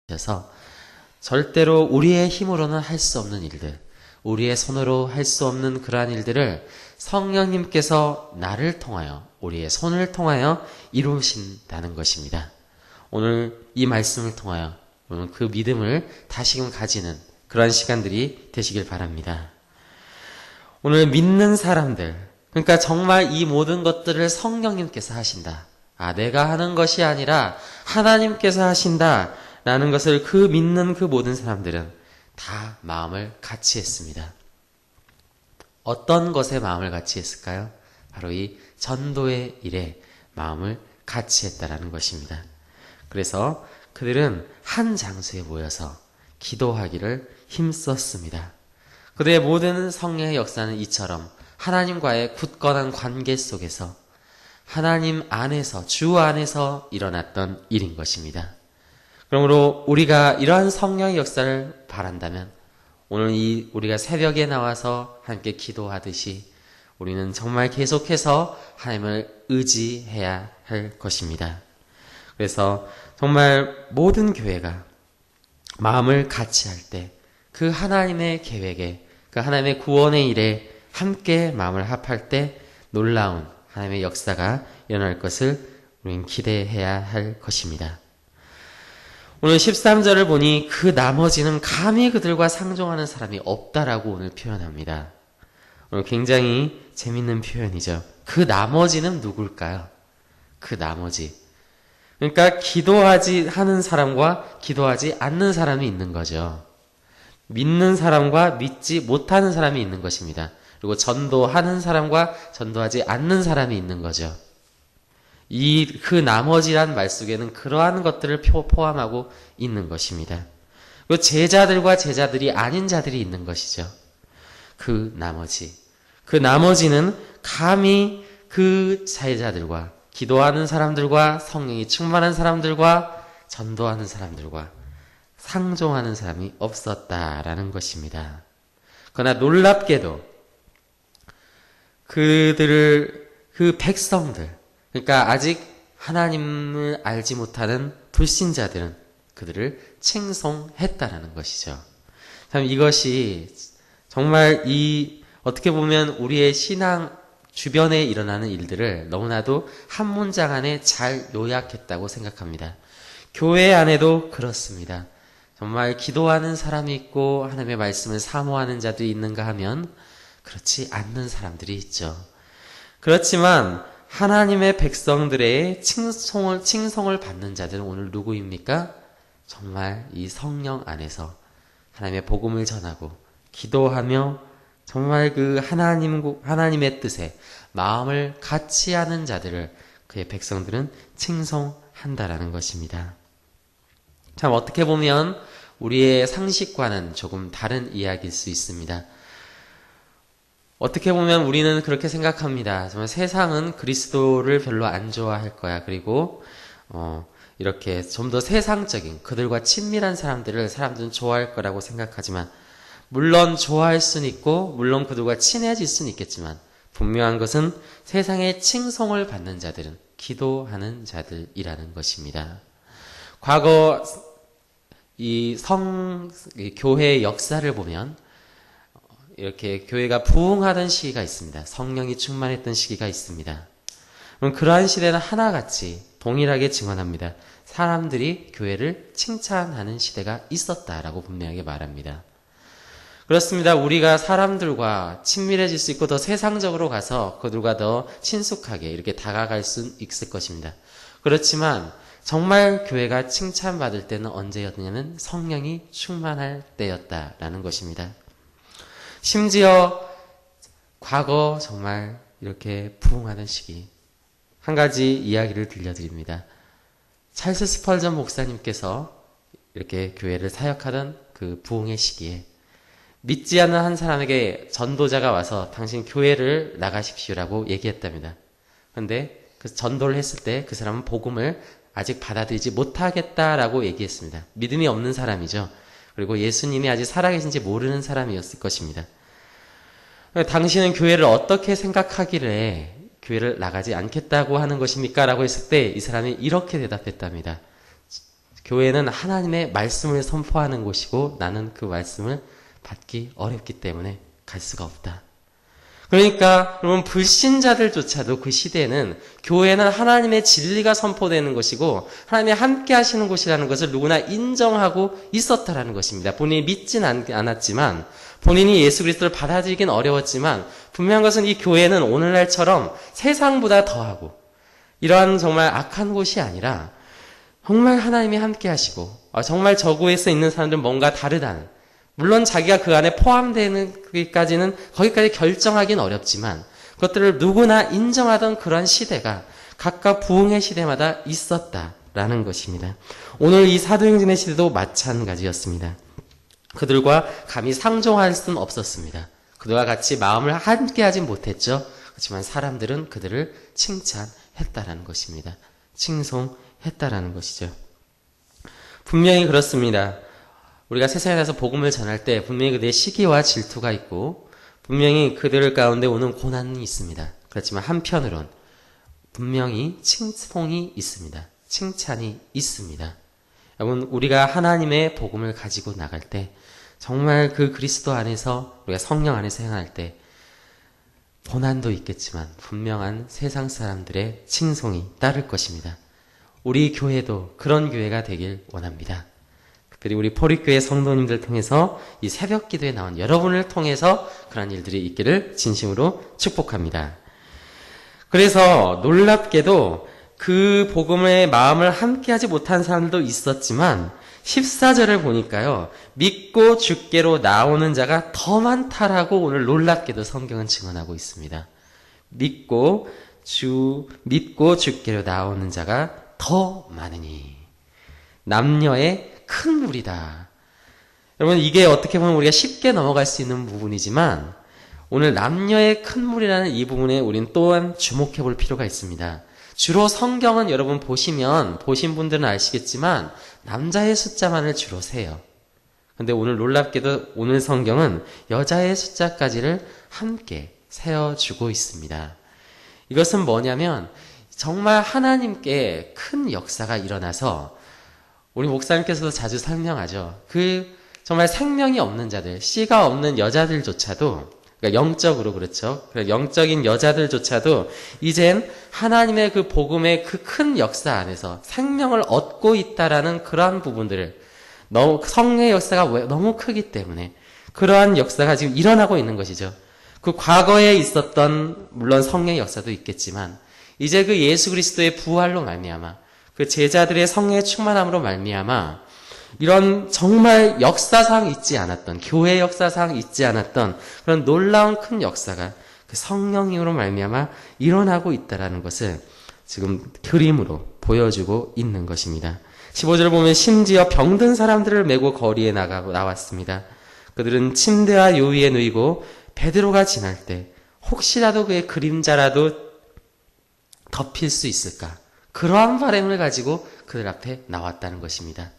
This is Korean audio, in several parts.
그래서 절대로 우리의 힘으로는 할 수 없는 일들, 우리의 손으로 할 수 없는 그러한 일들을 성령님께서 나를 통하여, 우리의 손을 통하여 이루신다는 것입니다. 오늘 이 말씀을 통하여 오늘 그 믿음을 다시금 가지는 그러한 시간들이 되시길 바랍니다. 오늘 믿는 사람들, 그러니까 정말 이 모든 것들을 성령님께서 하신다. 내가 하는 것이 아니라 하나님께서 하신다. 라는 것을 그 믿는 그 모든 사람들은 다 마음을 같이 했습니다. 어떤 것에 마음을 같이 했을까요? 바로 이 전도의 일에 마음을 같이 했다라는 것입니다. 그래서 그들은 한 장소에 모여서 기도하기를 힘썼습니다. 그들의 모든 성령의 역사는 이처럼 하나님과의 굳건한 관계 속에서 하나님 안에서, 주 안에서 일어났던 일인 것입니다. 그러므로 우리가 이러한 성령의 역사를 바란다면 오늘 우리가 새벽에 나와서 함께 기도하듯이 우리는 정말 계속해서 하나님을 의지해야 할 것입니다. 그래서 정말 모든 교회가 마음을 같이 할 때 그 하나님의 계획에, 그 하나님의 구원의 일에 함께 마음을 합할 때 놀라운 하나님의 역사가 일어날 것을 우리는 기대해야 할 것입니다. 오늘 13절을 보니 그 나머지는 감히 그들과 상종하는 사람이 없다라고 오늘 표현합니다. 오늘 굉장히 재밌는 표현이죠. 그 나머지는 누굴까요? 그 나머지. 그러니까 기도하지 하는 사람과 기도하지 않는 사람이 있는 거죠. 믿는 사람과 믿지 못하는 사람이 있는 것입니다. 그리고 전도하는 사람과 전도하지 않는 사람이 있는 거죠. 그 나머지란 말 속에는 그러한 것들을 포함하고 있는 것입니다. 그리고 제자들과 제자들이 아닌 자들이 있는 것이죠. 그 나머지는 감히 그 제자들과 기도하는 사람들과 성령이 충만한 사람들과 전도하는 사람들과 상종하는 사람이 없었다라는 것입니다. 그러나 놀랍게도 그 백성들, 그러니까 아직 하나님을 알지 못하는 불신자들은 그들을 칭송했다라는 것이죠. 참 이것이 정말 어떻게 보면 우리의 신앙 주변에 일어나는 일들을 너무나도 한 문장 안에 잘 요약했다고 생각합니다. 교회 안에도 그렇습니다. 정말 기도하는 사람이 있고 하나님의 말씀을 사모하는 자들이 있는가 하면 그렇지 않는 사람들이 있죠. 그렇지만 하나님의 백성들의 칭송을 받는 자들은 오늘 누구입니까? 정말 이 성령 안에서 하나님의 복음을 전하고 기도하며 정말 그 하나님의 뜻에 마음을 같이 하는 자들을 그의 백성들은 칭송한다라는 것입니다. 참 어떻게 보면 우리의 상식과는 조금 다른 이야기일 수 있습니다. 어떻게 보면 우리는 그렇게 생각합니다. 정말 세상은 그리스도를 별로 안 좋아할 거야. 그리고 이렇게 좀 더 세상적인 그들과 친밀한 사람들은 좋아할 거라고 생각하지만 물론 좋아할 수는 있고 물론 그들과 친해질 수는 있겠지만 분명한 것은 세상의 칭송을 받는 자들은 기도하는 자들이라는 것입니다. 과거 교회의 역사를 보면 이렇게 교회가 부흥하던 시기가 있습니다. 성령이 충만했던 시기가 있습니다. 그럼 그러한 시대는 하나같이 동일하게 증언합니다. 사람들이 교회를 칭찬하는 시대가 있었다라고 분명하게 말합니다. 그렇습니다. 우리가 사람들과 친밀해질 수 있고 더 세상적으로 가서 그들과 더 친숙하게 이렇게 다가갈 수 있을 것입니다. 그렇지만 정말 교회가 칭찬받을 때는 언제였냐면 성령이 충만할 때였다라는 것입니다. 심지어 과거 정말 이렇게 부흥하는 시기 한 가지 이야기를 들려드립니다. 찰스 스펄전 목사님께서 이렇게 교회를 사역하던 그 부흥의 시기에 믿지 않는 한 사람에게 전도자가 와서 당신 교회를 나가십시오라고 얘기했답니다. 그런데 그 전도를 했을 때 그 사람은 복음을 아직 받아들이지 못하겠다라고 얘기했습니다. 믿음이 없는 사람이죠. 그리고 예수님이 아직 살아계신지 모르는 사람이었을 것입니다. 당신은 교회를 어떻게 생각하기를 교회를 나가지 않겠다고 하는 것입니까? 라고 했을 때 이 사람이 이렇게 대답했답니다. 교회는 하나님의 말씀을 선포하는 곳이고 나는 그 말씀을 받기 어렵기 때문에 갈 수가 없다. 그러니까 여러분 불신자들조차도 그 시대에는 교회는 하나님의 진리가 선포되는 것이고 하나님이 함께 하시는 곳이라는 것을 누구나 인정하고 있었다라는 것입니다. 본인이 믿진 않았지만 본인이 예수 그리스도를 받아들이긴 어려웠지만 분명한 것은 이 교회는 오늘날처럼 세상보다 더하고 이러한 정말 악한 곳이 아니라 정말 하나님이 함께 하시고 정말 저곳에 있는 사람들은 뭔가 다르다는, 물론 자기가 그 안에 포함되는 거기까지는 결정하기는 어렵지만 그것들을 누구나 인정하던 그런 시대가 각각 부흥의 시대마다 있었다라는 것입니다. 오늘 이 사도행전의 시대도 마찬가지였습니다. 그들과 감히 상종할 수는 없었습니다. 그들과 같이 마음을 함께 하진 못했죠. 그렇지만 사람들은 그들을 칭찬했다라는 것입니다. 칭송했다라는 것이죠. 분명히 그렇습니다. 우리가 세상에 나서 복음을 전할 때 분명히 그들의 시기와 질투가 있고 분명히 그들 가운데 오는 고난이 있습니다. 그렇지만 한편으론 분명히 칭송이 있습니다. 칭찬이 있습니다. 여러분, 우리가 하나님의 복음을 가지고 나갈 때 정말 그 그리스도 안에서 우리가 성령 안에서 행할 때 고난도 있겠지만 분명한 세상 사람들의 칭송이 따를 것입니다. 우리 교회도 그런 교회가 되길 원합니다. 특별히 우리 포리교회 성도님들 통해서 이 새벽 기도에 나온 여러분을 통해서 그런 일들이 있기를 진심으로 축복합니다. 그래서 놀랍게도 그 복음의 마음을 함께하지 못한 사람들도 있었지만 14절을 보니까요, 믿고 주께로 나오는 자가 더 많다라고 오늘 놀랍게도 성경은 증언하고 있습니다. 믿고 주께로 나오는 자가 더 많으니 남녀의 큰 무리다. 여러분, 이게 어떻게 보면 우리가 쉽게 넘어갈 수 있는 부분이지만 오늘 남녀의 큰 무리라는 이 부분에 우리는 또한 주목해 볼 필요가 있습니다. 주로 성경은 여러분 보신 분들은 아시겠지만 남자의 숫자만을 주로 세요. 근데 오늘 놀랍게도 오늘 성경은 여자의 숫자까지를 함께 세어주고 있습니다. 이것은 뭐냐면 정말 하나님께 큰 역사가 일어나서 우리 목사님께서도 자주 설명하죠. 정말 생명이 없는 자들, 씨가 없는 여자들조차도, 그러니까 영적으로 그렇죠. 영적인 여자들조차도 이젠 하나님의 그 복음의 그 큰 역사 안에서 생명을 얻고 있다라는 그러한 부분들을 성령의 역사가 너무 크기 때문에 그러한 역사가 지금 일어나고 있는 것이죠. 그 과거에 있었던 물론 성령의 역사도 있겠지만 이제 그 예수 그리스도의 부활로 말미암아 그 제자들의 성령의 충만함으로 말미암아 이런 정말 역사상 있지 않았던, 교회 역사상 있지 않았던 그런 놀라운 큰 역사가 그 성령으로 말미암아 일어나고 있다라는 것을 지금 그림으로 보여주고 있는 것입니다. 15절 보면 심지어 병든 사람들을 메고 거리에 나왔습니다. 그들은 침대와 요위에 누이고 베드로가 지날 때 혹시라도 그의 그림자라도 덮일 수 있을까? 그러한 바람을 가지고 그들 앞에 나왔다는 것입니다.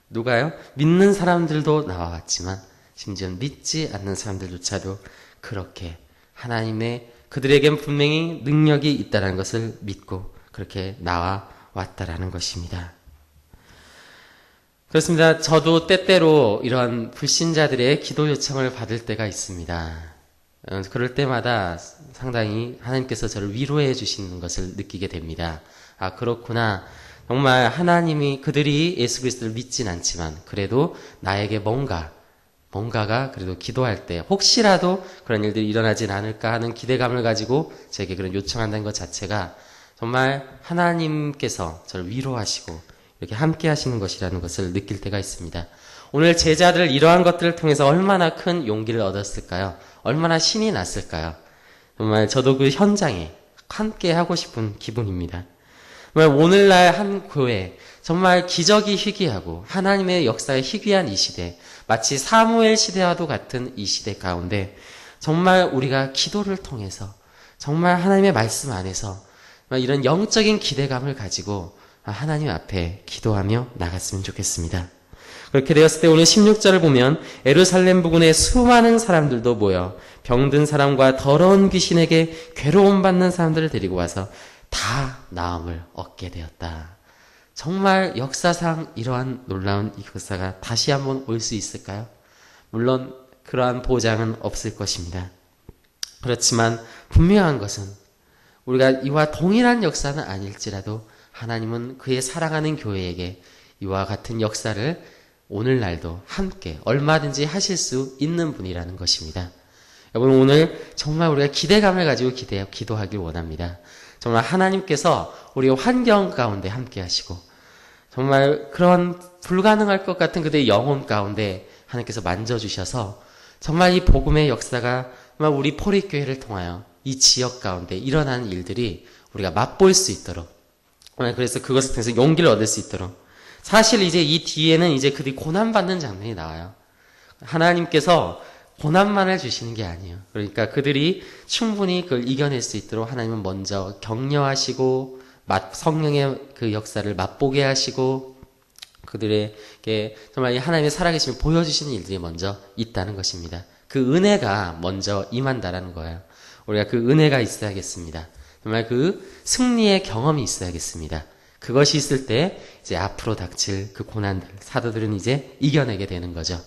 누가요? 믿는 사람들도 나와왔지만 심지어 믿지 않는 사람들조차도 그렇게 하나님의 그들에겐 분명히 능력이 있다는 것을 믿고 그렇게 나와왔다라는 것입니다. 그렇습니다. 저도 때때로 이러한 불신자들의 기도 요청을 받을 때가 있습니다. 그럴 때마다 상당히 하나님께서 저를 위로해 주시는 것을 느끼게 됩니다. 아, 그렇구나. 정말 하나님이 그들이 예수 그리스도를 믿진 않지만 그래도 나에게 뭔가가 그래도 기도할 때 혹시라도 그런 일들이 일어나진 않을까 하는 기대감을 가지고 제게 그런 요청한다는 것 자체가 정말 하나님께서 저를 위로하시고 이렇게 함께 하시는 것이라는 것을 느낄 때가 있습니다. 오늘 제자들 이러한 것들을 통해서 얼마나 큰 용기를 얻었을까요? 얼마나 신이 났을까요? 정말 저도 그 현장에 함께 하고 싶은 기분입니다. 정말 오늘날 한 교회, 정말 기적이 희귀하고 하나님의 역사가 희귀한 이 시대, 마치 사무엘 시대와도 같은 이 시대 가운데 정말 우리가 기도를 통해서 정말 하나님의 말씀 안에서 이런 영적인 기대감을 가지고 하나님 앞에 기도하며 나갔으면 좋겠습니다. 그렇게 되었을 때 오늘 16절을 보면 예루살렘 부근에 수많은 사람들도 모여 병든 사람과 더러운 귀신에게 괴로움 받는 사람들을 데리고 와서 다 나음을 얻게 되었다. 정말 역사상 이러한 놀라운 이 역사가 다시 한번 올 수 있을까요? 물론 그러한 보장은 없을 것입니다. 그렇지만 분명한 것은 우리가 이와 동일한 역사는 아닐지라도 하나님은 그의 사랑하는 교회에게 이와 같은 역사를 오늘날도 함께 얼마든지 하실 수 있는 분이라는 것입니다. 여러분, 오늘 정말 우리가 기대감을 가지고 기도하길 원합니다. 정말 하나님께서 우리의 환경 가운데 함께 하시고 정말 그런 불가능할 것 같은 그들의 영혼 가운데 하나님께서 만져주셔서 정말 이 복음의 역사가 정말 우리 포립교회를 통하여 이 지역 가운데 일어나는 일들이 우리가 맛볼 수 있도록, 그래서 그것을 통해서 용기를 얻을 수 있도록. 사실 이제 이 뒤에는 이제 그들이 고난받는 장면이 나와요. 하나님께서 고난만을 주시는 게 아니에요. 그러니까 그들이 충분히 그걸 이겨낼 수 있도록 하나님은 먼저 격려하시고 성령의 그 역사를 맛보게 하시고 그들에게 정말 하나님의 살아계심을 보여주시는 일들이 먼저 있다는 것입니다. 그 은혜가 먼저 임한다라는 거예요. 우리가 그 은혜가 있어야겠습니다. 정말 그 승리의 경험이 있어야겠습니다. 그것이 있을 때 이제 앞으로 닥칠 그 고난들, 사도들은 이제 이겨내게 되는 거죠.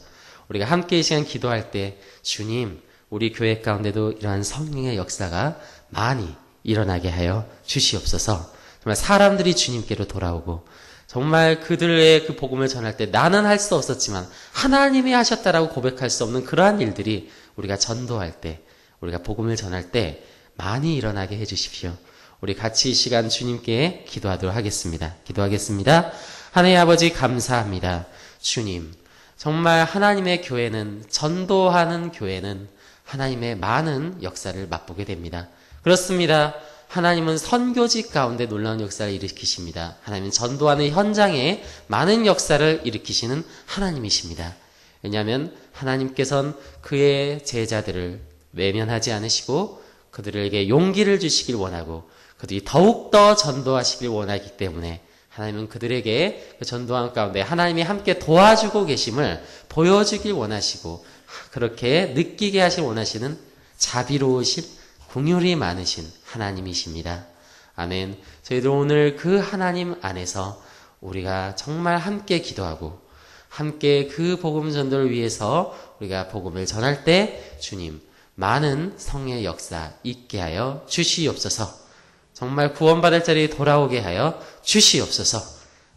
우리가 함께 이 시간 기도할 때 주님, 우리 교회 가운데도 이러한 성령의 역사가 많이 일어나게 하여 주시옵소서. 정말 사람들이 주님께로 돌아오고 정말 그들의 그 복음을 전할 때 나는 할 수 없었지만 하나님이 하셨다라고 고백할 수 없는 그러한 일들이 우리가 전도할 때, 우리가 복음을 전할 때 많이 일어나게 해주십시오. 우리 같이 이 시간 주님께 기도하도록 하겠습니다. 기도하겠습니다. 하나님 아버지 감사합니다. 주님, 정말 하나님의 교회는, 전도하는 교회는 하나님의 많은 역사를 맛보게 됩니다. 그렇습니다. 하나님은 선교직 가운데 놀라운 역사를 일으키십니다. 하나님은 전도하는 현장에 많은 역사를 일으키시는 하나님이십니다. 왜냐하면 하나님께서는 그의 제자들을 외면하지 않으시고 그들에게 용기를 주시길 원하고 그들이 더욱더 전도하시길 원하기 때문에 하나님은 그들에게 그 전도함 가운데 하나님이 함께 도와주고 계심을 보여주길 원하시고 그렇게 느끼게 하실 원하시는 자비로우신 긍휼이 많으신 하나님이십니다. 아멘. 저희들 오늘 그 하나님 안에서 우리가 정말 함께 기도하고 함께 그 복음 전도를 위해서 우리가 복음을 전할 때 주님 많은 성의 역사 있게 하여 주시옵소서. 정말 구원받을 자리에 돌아오게 하여 주시옵소서.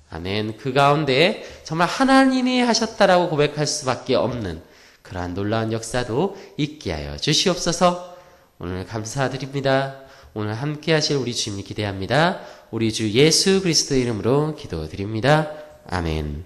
아멘. 그 가운데 정말 하나님이 하셨다라고 고백할 수밖에 없는 그러한 놀라운 역사도 있게 하여 주시옵소서. 오늘 감사드립니다. 오늘 함께 하실 우리 주님 기대합니다. 우리 주 예수 그리스도의 이름으로 기도드립니다. 아멘.